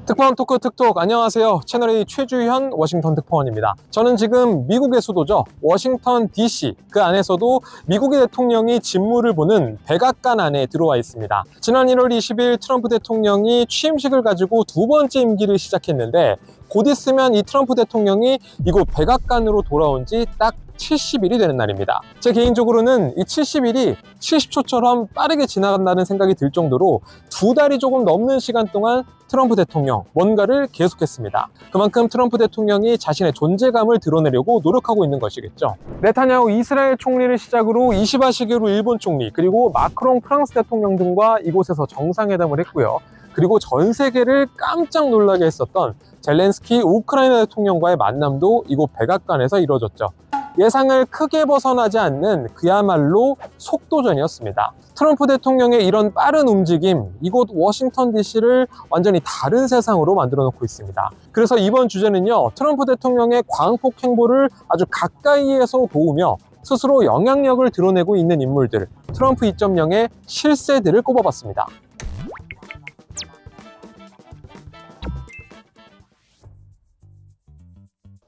특파원 토크 톡톡, 안녕하세요. 채널A 최주현 워싱턴 특파원입니다. 저는 지금 미국의 수도죠, 워싱턴 DC, 그 안에서도 미국의 대통령이 직무를 보는 백악관 안에 들어와 있습니다. 지난 1월 20일 트럼프 대통령이 취임식을 가지고 두 번째 임기를 시작했는데, 곧 있으면 이 트럼프 대통령이 이곳 백악관으로 돌아온 지 딱 70일이 되는 날입니다. 제 개인적으로는 이 70일이 70초처럼 빠르게 지나간다는 생각이 들 정도로 두 달이 조금 넘는 시간 동안 트럼프 대통령 뭔가를 계속했습니다. 그만큼 트럼프 대통령이 자신의 존재감을 드러내려고 노력하고 있는 것이겠죠. 네타냐후 이스라엘 총리를 시작으로 이시바 시게루 일본 총리, 그리고 마크롱 프랑스 대통령 등과 이곳에서 정상회담을 했고요. 그리고 전 세계를 깜짝 놀라게 했었던 젤렌스키 우크라이나 대통령과의 만남도 이곳 백악관에서 이루어졌죠. 예상을 크게 벗어나지 않는 그야말로 속도전이었습니다. 트럼프 대통령의 이런 빠른 움직임, 이곳 워싱턴 DC를 완전히 다른 세상으로 만들어 놓고 있습니다. 그래서 이번 주제는요, 트럼프 대통령의 광폭 행보를 아주 가까이에서 도우며 스스로 영향력을 드러내고 있는 인물들, 트럼프 2.0의 실세들을 꼽아봤습니다.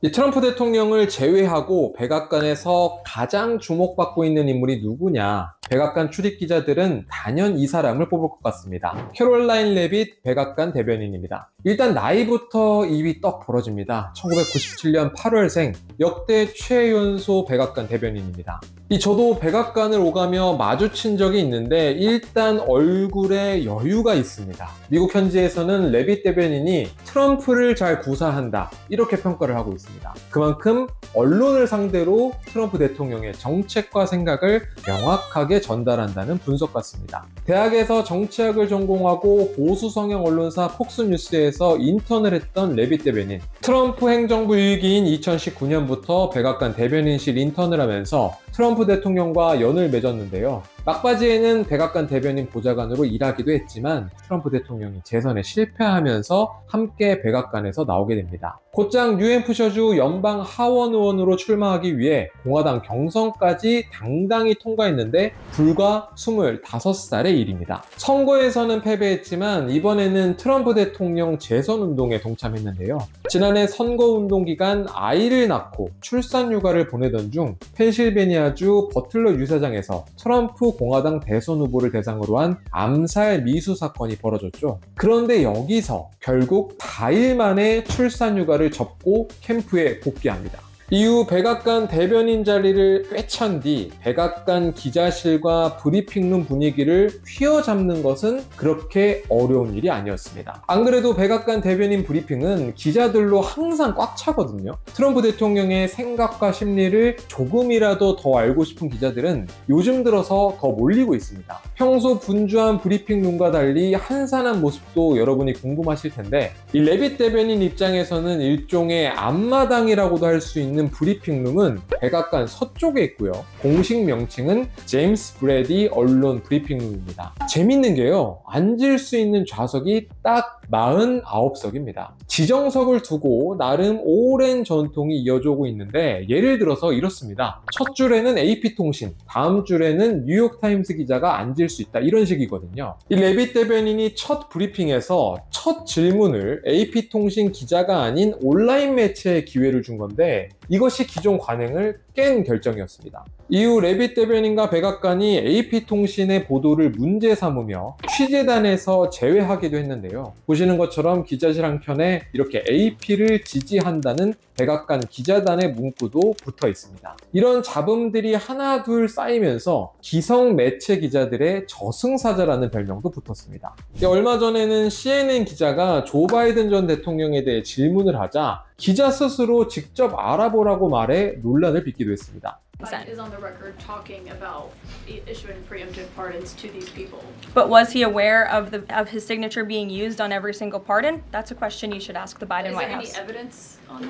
이 트럼프 대통령을 제외하고 백악관에서 가장 주목받고 있는 인물이 누구냐? 백악관 출입 기자들은 단연 이 사람을 뽑을 것 같습니다. 캐롤라인 레빗 백악관 대변인입니다. 일단 나이부터 입이 떡 벌어집니다. 1997년 8월생, 역대 최연소 백악관 대변인입니다. 저도 백악관을 오가며 마주친 적이 있는데 일단 얼굴에 여유가 있습니다. 미국 현지에서는 레빗 대변인이 트럼프를 잘 구사한다, 이렇게 평가를 하고 있습니다. 그만큼 언론을 상대로 트럼프 대통령의 정책과 생각을 명확하게 전달한다는 분석 같습니다. 대학에서 정치학을 전공하고 보수 성향 언론사 폭스뉴스에서 인턴을 했던 레빗 대변인, 트럼프 행정부 일기인 2019년부터 백악관 대변인실 인턴을 하면서 트럼프 대통령과 연을 맺었는데요. 막바지에는 백악관 대변인 보좌관으로 일하기도 했지만 트럼프 대통령이 재선에 실패하면서 함께 백악관에서 나오게 됩니다. 곧장 뉴햄프셔주 연방 하원 의원으로 출마하기 위해 공화당 경선까지 당당히 통과했는데 불과 25살의 일입니다. 선거에서는 패배했지만 이번에는 트럼프 대통령 재선 운동에 동참했는데요. 지난해 선거운동 기간 아이를 낳고 출산 휴가를 보내던 중 펜실베니아주 버틀러 유사장에서 트럼프 공화당 대선 후보를 대상으로 한 암살 미수 사건이 벌어졌죠. 그런데 여기서 결국 4일 만에 출산 휴가를 접고 캠프에 복귀합니다. 이후 백악관 대변인 자리를 꿰찬 뒤 백악관 기자실과 브리핑룸 분위기를 휘어잡는 것은 그렇게 어려운 일이 아니었습니다. 안 그래도 백악관 대변인 브리핑은 기자들로 항상 꽉 차거든요. 트럼프 대통령의 생각과 심리를 조금이라도 더 알고 싶은 기자들은 요즘 들어서 더 몰리고 있습니다. 평소 분주한 브리핑룸과 달리 한산한 모습도 여러분이 궁금하실 텐데, 이 레빗 대변인 입장에서는 일종의 앞마당이라고도 할 수 있는 브리핑룸은 백악관 서쪽에 있고요. 공식 명칭은 제임스 브래디 언론 브리핑룸입니다. 재밌는 게요, 앉을 수 있는 좌석이 딱 49석입니다. 지정석을 두고 나름 오랜 전통이 이어져 오고 있는데, 예를 들어서 이렇습니다. 첫 줄에는 AP통신, 다음 줄에는 뉴욕타임스 기자가 앉을 수 있다, 이런 식이거든요. 이 레빗 대변인이 첫 브리핑에서 첫 질문을 AP통신 기자가 아닌 온라인 매체에 기회를 준 건데, 이것이 기존 관행을 깬 결정이었습니다. 이후 레빗 대변인과 백악관이 AP통신의 보도를 문제 삼으며 취재단에서 제외하기도 했는데요. 보시는 것처럼 기자실 한켠에 이렇게 AP를 지지한다는 백악관 기자단의 문구도 붙어 있습니다. 이런 잡음들이 하나 둘 쌓이면서 기성 매체 기자들의 저승사자라는 별명도 붙었습니다. 얼마 전에는 CNN 기자가 조 바이든 전 대통령에 대해 질문을 하자 기자 스스로 직접 알아보라고 말해 논란을 빚기도 했습니다. Is on the record talking about issuing preemptive pardons to these people. But was he aware of his signature being used on every single pardon? That's a question you should ask the Biden White House. Is there any evidence on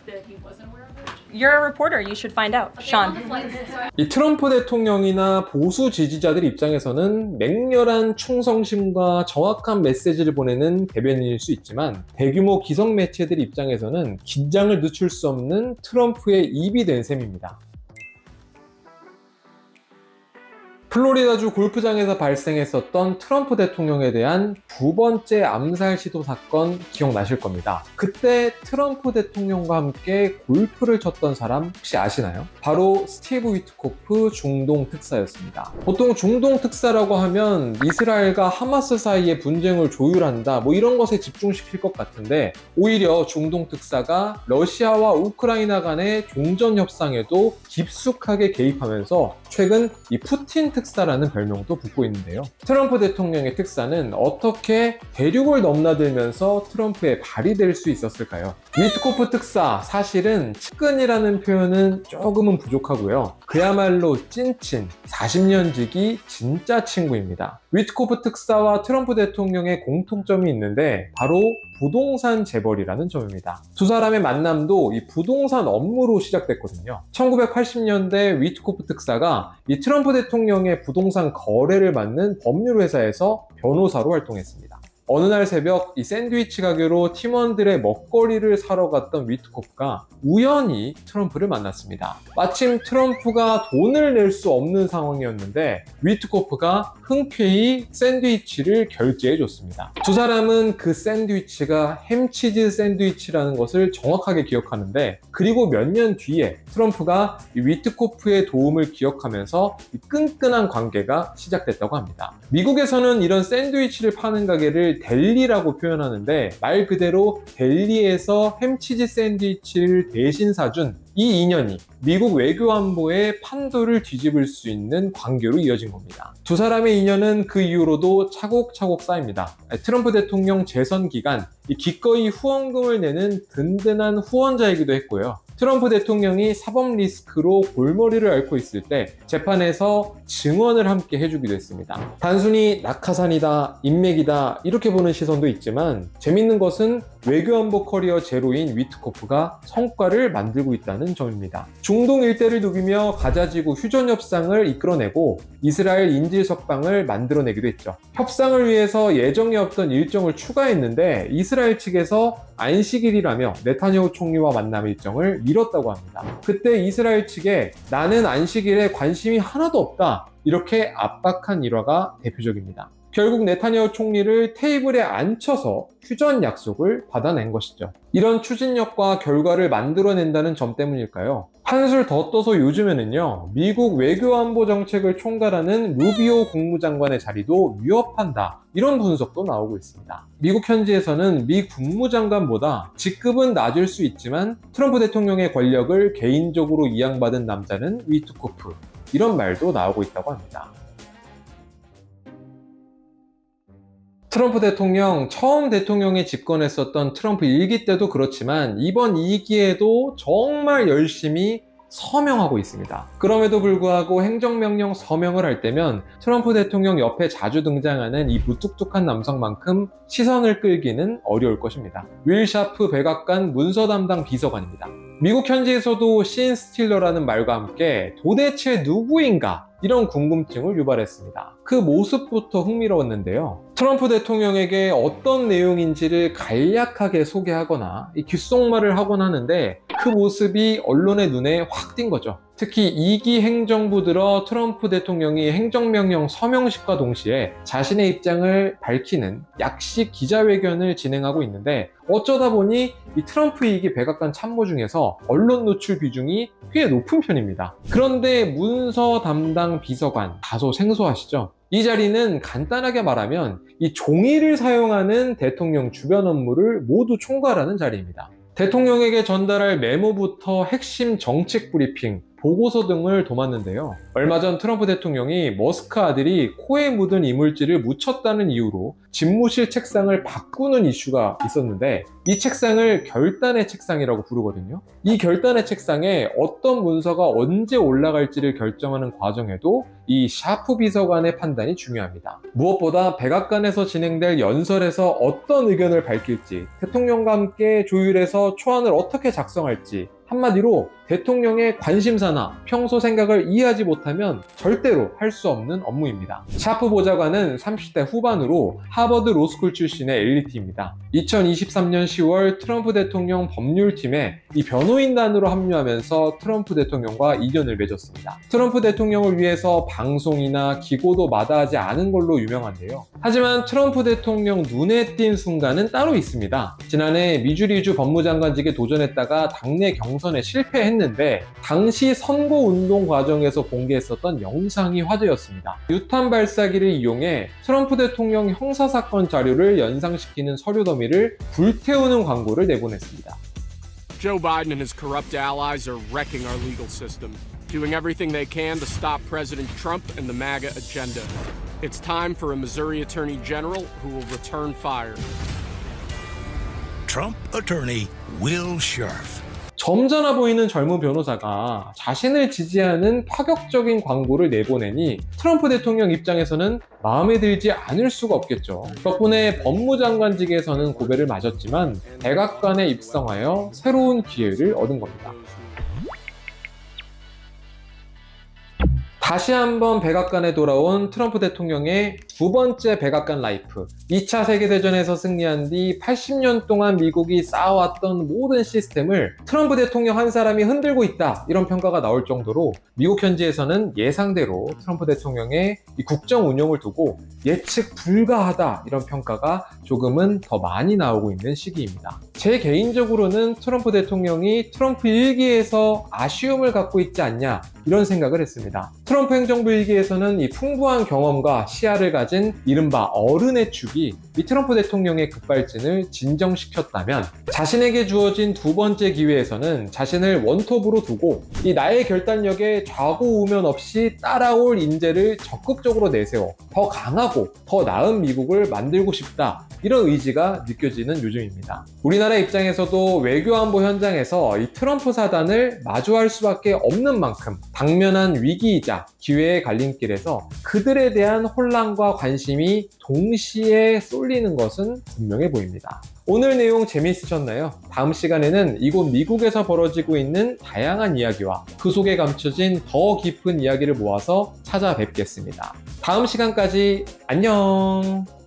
that he wasn't aware of it? You're a reporter. You should find out. Sean. 이 트럼프 대통령이나 보수 지지자들 입장에서는 맹렬한 충성심과 정확한 메시지를 보내는 대변인일 수 있지만, 대규모 기성 매체들 입장에서는 긴장을 늦출 수 없는 트럼프의 입이 된 셈입니다. 플로리다주 골프장에서 발생했었던 트럼프 대통령에 대한 두 번째 암살 시도 사건 기억나실 겁니다. 그때 트럼프 대통령과 함께 골프를 쳤던 사람 혹시 아시나요? 바로 스티브 위트코프 중동 특사였습니다. 보통 중동 특사라고 하면 이스라엘과 하마스 사이의 분쟁을 조율한다 뭐 이런 것에 집중시킬 것 같은데 오히려 중동 특사가 러시아와 우크라이나 간의 종전 협상에도 깊숙하게 개입하면서 최근 이 푸틴 특사라는 별명도 붙고 있는데요. 트럼프 대통령의 특사는 어떻게 대륙을 넘나들면서 트럼프의 발이 될 수 있었을까요? 위트코프 특사, 사실은 측근이라는 표현은 조금은 부족하고요. 그야말로 찐친, 40년 지기 진짜 친구입니다. 위트코프 특사와 트럼프 대통령의 공통점이 있는데 바로 부동산 재벌이라는 점입니다. 두 사람의 만남도 이 부동산 업무로 시작됐거든요. 1980년대 위트코프 특사가 이 트럼프 대통령의 부동산 거래를 맡는 법률 회사에서 변호사로 활동했습니다. 어느 날 새벽 이 샌드위치 가게로 팀원들의 먹거리를 사러 갔던 위트코프가 우연히 트럼프를 만났습니다. 마침 트럼프가 돈을 낼 수 없는 상황이었는데 위트코프가 흔쾌히 샌드위치를 결제해 줬습니다. 두 사람은 그 샌드위치가 햄치즈 샌드위치라는 것을 정확하게 기억하는데 그리고 몇 년 뒤에 트럼프가 이 위트코프의 도움을 기억하면서 이 끈끈한 관계가 시작됐다고 합니다. 미국에서는 이런 샌드위치를 파는 가게를 델리라고 표현하는데 말 그대로 델리에서 햄치즈 샌드위치를 대신 사준 이 인연이 미국 외교안보의 판도를 뒤집을 수 있는 관계로 이어진 겁니다. 두 사람의 인연은 그 이후로도 차곡차곡 쌓입니다. 트럼프 대통령 재선 기간 기꺼이 후원금을 내는 든든한 후원자이기도 했고요. 트럼프 대통령이 사법 리스크로 골머리를 앓고 있을 때 재판에서 증언을 함께 해주기도 했습니다. 단순히 낙하산이다, 인맥이다 이렇게 보는 시선도 있지만 재밌는 것은 외교안보 커리어 제로인 위트코프가 성과를 만들고 있다는 점입니다. 중동 일대를 누비며 가자지구 휴전 협상을 이끌어내고 이스라엘 인질 석방을 만들어내기도 했죠. 협상을 위해서 예정에 없던 일정을 추가했는데 이스라엘 측에서 안식일이라며 네타냐후 총리와 만남 일정을 미뤘다고 합니다. 그때 이스라엘 측에 나는 안식일에 관심이 하나도 없다 이렇게 압박한 일화가 대표적입니다. 결국 네타냐후 총리를 테이블에 앉혀서 휴전 약속을 받아낸 것이죠. 이런 추진력과 결과를 만들어낸다는 점 때문일까요? 한술 더 떠서 요즘에는요, 미국 외교안보 정책을 총괄하는 루비오 국무장관의 자리도 위협한다. 이런 분석도 나오고 있습니다. 미국 현지에서는 미 국무장관보다 직급은 낮을 수 있지만 트럼프 대통령의 권력을 개인적으로 이양받은 남자는 위트코프. 이런 말도 나오고 있다고 합니다. 트럼프 대통령, 처음 대통령에 집권했었던 트럼프 1기 때도 그렇지만 이번 2기에도 정말 열심히 서명하고 있습니다. 그럼에도 불구하고 행정명령 서명을 할 때면 트럼프 대통령 옆에 자주 등장하는 이 무뚝뚝한 남성만큼 시선을 끌기는 어려울 것입니다. 윌 샤프 백악관 문서 담당 비서관입니다. 미국 현지에서도 신 스틸러라는 말과 함께 도대체 누구인가? 이런 궁금증을 유발했습니다. 그 모습부터 흥미로웠는데요. 트럼프 대통령에게 어떤 내용인지를 간략하게 소개하거나 귓속말을 하곤 하는데 그 모습이 언론의 눈에 확 띈 거죠. 특히 2기 행정부 들어 트럼프 대통령이 행정명령 서명식과 동시에 자신의 입장을 밝히는 약식 기자회견을 진행하고 있는데 어쩌다 보니 이 트럼프 2기 백악관 참모 중에서 언론 노출 비중이 꽤 높은 편입니다. 그런데 문서 담당 비서관, 다소 생소하시죠? 이 자리는 간단하게 말하면 이 종이를 사용하는 대통령 주변 업무를 모두 총괄하는 자리입니다. 대통령에게 전달할 메모부터 핵심 정책 브리핑, 보고서 등을 도맡는데요. 얼마 전 트럼프 대통령이 머스크 아들이 코에 묻은 이물질을 묻혔다는 이유로 집무실 책상을 바꾸는 이슈가 있었는데 이 책상을 결단의 책상이라고 부르거든요. 이 결단의 책상에 어떤 문서가 언제 올라갈지를 결정하는 과정에도 이 샤프 비서관의 판단이 중요합니다. 무엇보다 백악관에서 진행될 연설에서 어떤 의견을 밝힐지, 대통령과 함께 조율해서 초안을 어떻게 작성할지 한마디로 대통령의 관심사나 평소 생각을 이해하지 못하면 절대로 할 수 없는 업무입니다. 샤프 보좌관은 30대 후반으로 하버드 로스쿨 출신의 엘리트입니다. 2023년 10월 트럼프 대통령 법률팀에 이 변호인단으로 합류하면서 트럼프 대통령과 이견을 맺었습니다. 트럼프 대통령을 위해서 방송이나 기고도 마다하지 않은 걸로 유명한데요. 하지만 트럼프 대통령 눈에 띈 순간은 따로 있습니다. 지난해 미주리주 법무장관직에 도전했다가 당내 경선에 실패했는데 당시 선거운동 과정에서 공개했었던 영상이 화제였습니다. 유탄 발사기를 이용해 트럼프 대통령 형사사건 자료를 연상시키는 서류 더미를 불태우는 광고를 내보냈습니다. Joe Biden and his corrupt allies are wrecking our legal system, doing everything they can to stop President Trump and the MAGA agenda. It's time for a Missouri Attorney General who will return fire. Trump Attorney Will Scharf. 점잖아 보이는 젊은 변호사가 자신을 지지하는 파격적인 광고를 내보내니 트럼프 대통령 입장에서는 마음에 들지 않을 수가 없겠죠. 덕분에 법무장관직에서는 고배를 맞았지만 백악관에 입성하여 새로운 기회를 얻은 겁니다. 다시 한번 백악관에 돌아온 트럼프 대통령의 두 번째 백악관 라이프. 2차 세계대전에서 승리한 뒤 80년 동안 미국이 쌓아왔던 모든 시스템을 트럼프 대통령 한 사람이 흔들고 있다, 이런 평가가 나올 정도로 미국 현지에서는 예상대로 트럼프 대통령의 이 국정 운영을 두고 예측 불가하다, 이런 평가가 조금은 더 많이 나오고 있는 시기입니다. 제 개인적으로는 트럼프 대통령이 트럼프 일기에서 아쉬움을 갖고 있지 않냐, 이런 생각을 했습니다. 트럼프 행정부 일기에서는 이 풍부한 경험과 시야를 가진 이른바 어른의 축이 이 트럼프 대통령의 급발진을 진정시켰다면, 자신에게 주어진 두 번째 기회에서는 자신을 원톱으로 두고 이 나의 결단력에 좌고우면 없이 따라올 인재를 적극적으로 내세워 더 강하고 더 나은 미국을 만들고 싶다, 이런 의지가 느껴지는 요즘입니다. 우리나라 입장에서도 외교안보 현장에서 이 트럼프 사단을 마주할 수밖에 없는 만큼 당면한 위기이자 기회의 갈림길에서 그들에 대한 혼란과 관심이 동시에 쏠리는 것은 분명해 보입니다. 오늘 내용 재미있으셨나요? 다음 시간에는 이곳 미국에서 벌어지고 있는 다양한 이야기와 그 속에 감춰진 더 깊은 이야기를 모아서 찾아뵙겠습니다. 다음 시간까지 안녕!